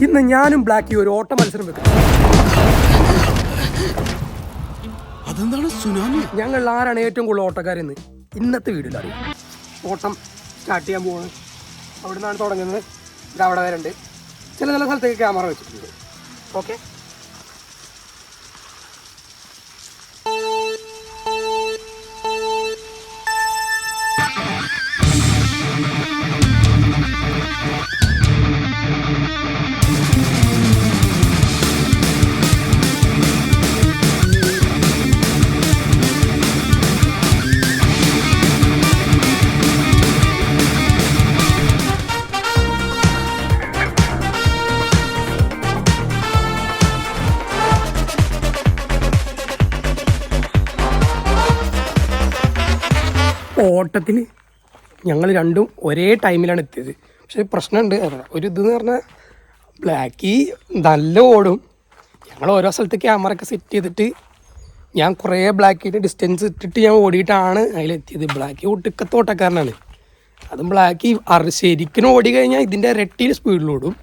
ഇന്ന് ഞാനും ബ്ലാക്കി ഒരു ഓട്ട മത്സരം വെക്കും. അതെന്താണ് സുനാമി? ഞങ്ങൾ ആരാണ് ഏറ്റവും കൂടുതൽ ഓട്ടക്കാരെന്ന് ഇന്നത്തെ വീഡിയോയിൽ അറിയാം. ഓട്ടം സ്റ്റാർട്ട് ചെയ്യാൻ പോവാണ്. അവിടെ നിന്നാണ് തുടങ്ങുന്നത്. ഇത് അവിടെ വരെ ഉണ്ട്. ചില സ്ഥലത്തേക്ക് ക്യാമറ വെച്ചിട്ടുണ്ട്. ഓക്കെ, ഓട്ടത്തിൽ ഞങ്ങൾ രണ്ടും ഒരേ ടൈമിലാണ് എത്തിയത്. പക്ഷേ പ്രശ്നമുണ്ട്. ഒരു ഇതെന്ന് പറഞ്ഞാൽ ബ്ലാക്കി നല്ല ഓടും. ഞങ്ങൾ ഓരോ സ്ഥലത്ത് ക്യാമറ ഒക്കെ സെറ്റ് ചെയ്തിട്ട് ഞാൻ കുറേ ബ്ലാക്കിൻ്റെ ഡിസ്റ്റൻസ് ഇട്ടിട്ട് ഞാൻ ഓടിയിട്ടാണ് അതിലെത്തിയത്. ബ്ലാക്കി ഒട്ടുക്കത്തെ ഓട്ടക്കാരനാണ്. അതും ബ്ലാക്കി ശരിക്കും ഓടി കഴിഞ്ഞാൽ ഇതിൻ്റെ ഇരട്ടിയിൽ സ്പീഡിലോടും.